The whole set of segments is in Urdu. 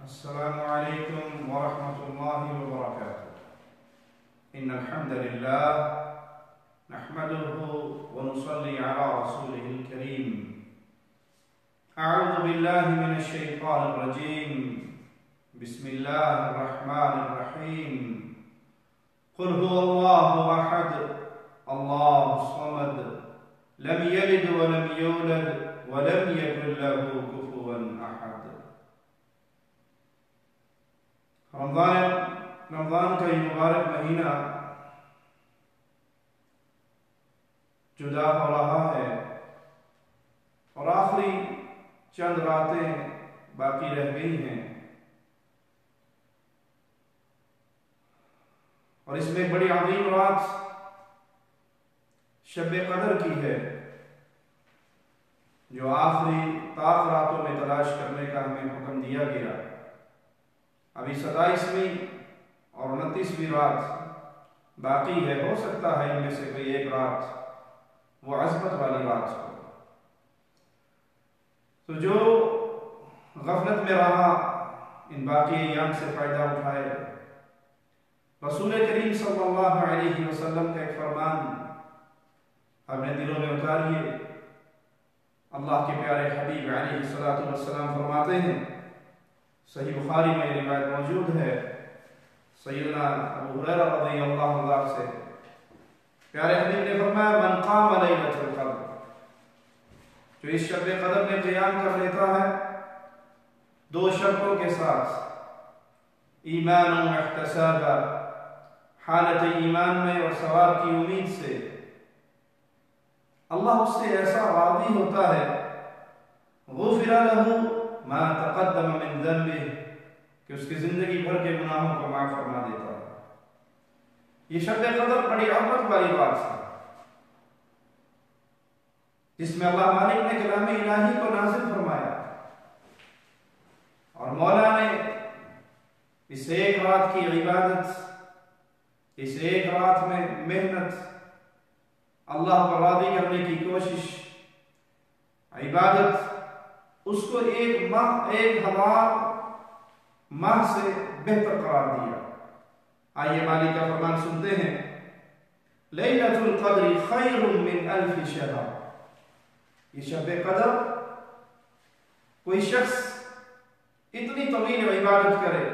السلام عليكم ورحمة الله وبركاته. إن الحمد لله نحمده ونصلي على رسوله الكريم. أعوذ بالله من الشيطان الرجيم. بسم الله الرحمن الرحيم. قل هو الله أحد الله الصمد لم يلد ولم يولد ولم يكن له كفوا أحد. رمضان کا یہ مبارک مہینہ جدا ہو رہا ہے اور آخری چند راتیں باقی رہ گئی ہیں، اور اس میں بڑی عظیم رات شب قدر کی ہے جو آخری طاق راتوں میں تلاش کرنے کا ہمیں حکم دیا گیا۔ ابھی 27ویں اور 29ویں رات باقی ہے، ہو سکتا ہے ان میں سے کوئی ایک رات وہ عظمت والی رات ہو، تو جو غفلت میں رہا ان باقی ایام سے فائدہ اٹھائے۔ رسول کریم صلی اللہ علیہ وسلم کا ایک فرمان اپنے دلوں میں اتاریے۔ اللہ کے پیارے حبیب علیہ السلام فرماتے ہیں، صحیح بخاری میں یہ روایت موجود ہے، سیدنا ابو ہریرہ رضی اللہ عنہ سے پیارے حبیب نے فرمایا، من قام لیلۃ القدر، جو اس شب قدر میں قیام کر لیتا ہے دو شرطوں کے ساتھ، ایمان و احتسابا، حالت ایمان میں اور ثواب کی امید سے، اللہ اس سے ایسا راضی ہوتا ہے، غفر لہ ما تقدم من ذنبہ، کہ اس کی زندگی بھر کے گناہوں کو معاف فرما دیتا ہے۔ یہ شب قدر بڑی عظمت والی بات ہے جس میں اللہ مالک نے کلام الہی کو نازل فرمایا، اور مولا نے اس ایک رات کی عبادت، اس ایک رات میں محنت، اللہ کو راضی کرنے کی کوشش، عبادت، اس کو ایک ماہ، 1000 ماہ سے بہتر قرار دیا۔ آئیے مالک کا فرمان سنتے ہیں، لیلۃ القدر خیر من 1000 شہر۔ یہ شب قدر کوئی شخص اتنی طویل عبادت کرے،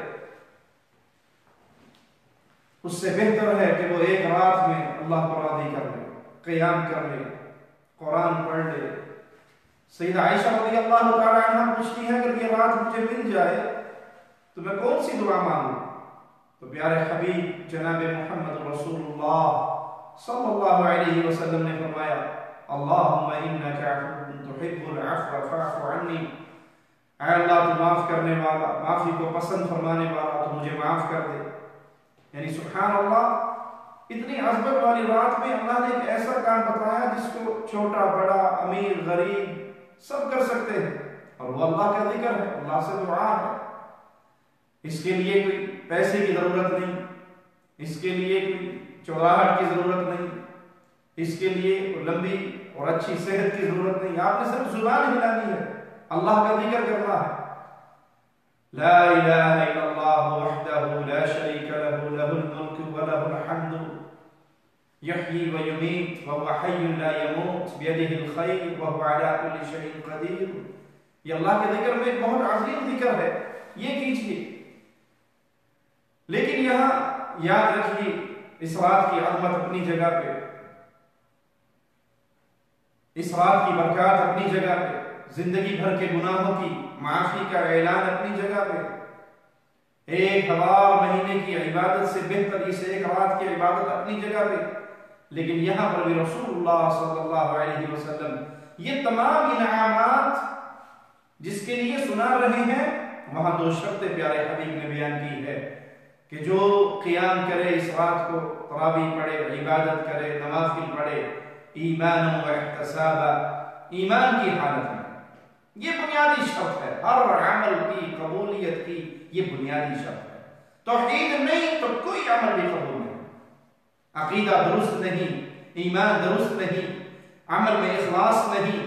اس سے بہتر ہے کہ وہ ایک رات میں اللہ کو راضی کر لے، قیام کر لے، قرآن پڑھ لے۔ سیدہ عائشہ رضی اللہ تعالی عنہ پوچھتی ہے، اگر یہ رات مجھے مل جائے تو میں کون سی دعا مانگوں؟ تو پیارے حبیب جناب محمد رسول اللہ صلی اللہ علیہ وسلم نے فرمایا، اللہم انک عفو تحب العفو فاعف عنی، اے اللہ تو معاف کرنے والا، معافی کو پسند فرمانے والا، تو مجھے معاف کر دے۔ یعنی سبحان اللہ، اتنی عظمت والی رات میں اللہ نے ایک ایسا کام بتایا جس کو چھوٹا بڑا، امیر غریب سب کر سکتے ہیں، اور وہ اللہ کا ذکر ہے، اللہ سے دعا ہے۔ اس کے لیے کوئی پیسے کی ضرورت نہیں، اس کے لیے کوئی چوراہٹ کی ضرورت نہیں، اس کے لیے کوئی لمبی اور اچھی صحت کی ضرورت نہیں، آپ نے صرف زبان ہلانی ہے، اللہ کا ذکر کرنا ہے۔ لا الہ الا اللہ وحدہ لا شریک لہ، لہ الملک ولہ الحمد یحیی ویمیت وہو حی لا یموت بیدہ الخیر وہو علی کل شیء قدیر۔ یہ اللہ کے ذکر میں ایک بہت عظیم ذکر ہے، یہ کیجئے۔ لیکن یہاں یاد رکھیے، اس رات کی عظمت اپنی جگہ پہ، اس رات کی برکات اپنی جگہ پہ، زندگی بھر کے گناہوں کی معافی کا اعلان اپنی جگہ پہ، 1000 مہینے کی عبادت سے بہتر اس ایک رات کی عبادت اپنی جگہ پہ۔ لیکن یہاں پر بھی رسول اللہ صلی اللہ علیہ وسلم یہ تمام انعامات جس کے لیے سنا رہے ہیں، وہاں دو شرطیں پیارے حبیب نے بیان کی ہے کہ جو قیام کرے، اس رات کو تراویح پڑھے، عبادت کرے، نوافل پڑھے، ایمان و احتسابا، ایمان کی حالت میں، یہ بنیادی شرط ہے، ہر عمل کی قبولیت کی یہ بنیادی شرط ہے۔ توحید نہیں تو کوئی عمل بھی قبول نہیں، عقیدہ درست نہیں، ایمان درست نہیں، عمل میں اخلاص نہیں،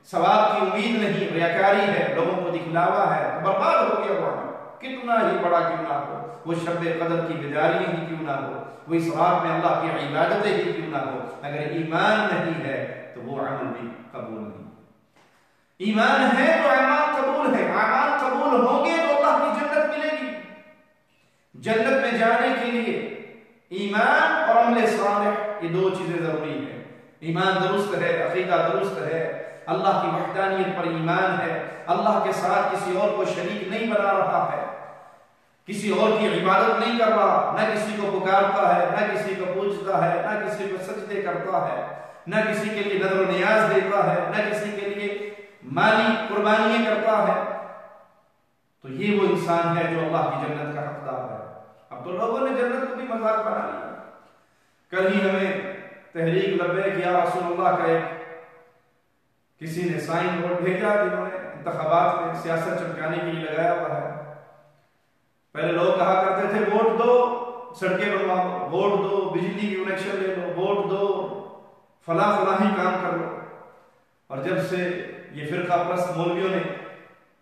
ثواب کی امید نہیں، ریاکاری ہے، لوگوں کو دکھلاوا ہے، تو برباد ہو گیا وہ عمل۔ کتنا ہی بڑا کیوں نہ ہو، وہ شب قدر کی بیداری ہی کیوں نہ ہو، وہ اس رات میں اللہ کی عبادتیں ہی کیوں نہ ہو، اگر ایمان نہیں ہے تو وہ عمل بھی قبول نہیں۔ ایمان ہے تو اعمال قبول ہے، اعمال قبول ہوں گے تو اللہ کی جنت ملے گی۔ جنت میں جانے کے لیے ایمان اور عمل صالح، یہ دو چیزیں ضروری ہیں۔ ایمان درست ہے، عقیدہ درست ہے، اللہ کی وحدانیت پر ایمان ہے، اللہ کے ساتھ کسی اور کو شریک نہیں بنا رہا ہے، کسی اور کی عبادت نہیں کر رہا، نہ کسی کو پکارتا ہے، نہ کسی کو پوجتا ہے، نہ کسی کو سجدے کرتا ہے، نہ کسی کے لیے نذر و نیاز دیتا ہے، نہ کسی کے لیے مالی قربانیاں کرتا ہے، تو یہ وہ انسان ہے جو اللہ کی جنت کا حقدار ہے۔ اب تو لوگوں نے جنت کو بھی مذاق بنا لیا۔ کل ہی ہمیں تحریک لبیک یا رسول اللہ کا ایک کسی نے سائن بورڈ بھیجا جنہوں نے انتخابات میں سیاست چمکانے کے لیے لگایا ہوا ہے۔ پہلے لوگ کہا کرتے تھے ووٹ دو سڑکیں بنواؤ، ووٹ دو بجلی کی کنیکشن لے لو، ووٹ دو فلاں فلاں ہی کام کر لو، اور جب سے یہ فرقہ پرست مولویوں نے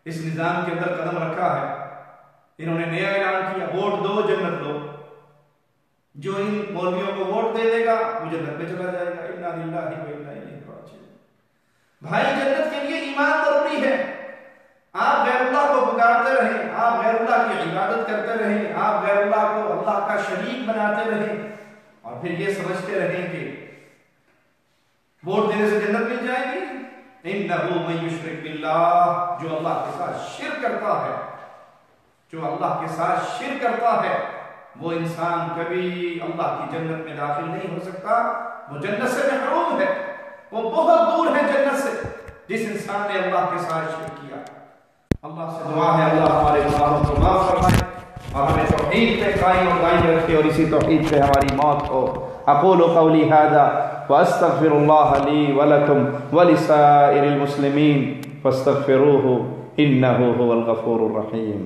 اس نظام کے اندر قدم رکھا ہے، انہوں نے نیا اعلان کیا ووٹ دو جنت دو، جو ان مولویوں کو ووٹ دے دے گا وہ جنت میں چلا جائے گا۔ انا للہ و انا الیہ راجعون۔ بھائی جنت کے لیے ایمان ضروری ہے۔ آپ غیر اللہ کو پکارتے رہیں، آپ غیر اللہ کی عبادت کرتے رہیں، آپ غیر اللہ کو اللہ کا شریک بناتے رہیں، اور پھر یہ سمجھتے رہیں کہ ووٹ دینے سے جنت مل جائے گی۔ انہ من یشرک باللہ، جو اللہ کے ساتھ شرک کرتا ہے، جو اللہ کے ساتھ شرک کرتا ہے، وہ انسان کبھی اللہ کی جنت میں داخل نہیں ہو سکتا، وہ جنت سے محروم ہے، وہ بہت دور ہے جنت سے جس انسان نے اللہ کے ساتھ شرک کیا۔ اللہ سے دعا ہے اللہ ہمارے گناہوں کو معاف فرمائے اور ہمیں توحید پہ قائم اور دائم رکھے، اور اسی توحید پہ ہماری موت ہو۔ اقول قولی ھذا واستغفر اللہ لی ولکم ولسائر المسلمین فاستغفروہ انہ هو الغفور الرحیم۔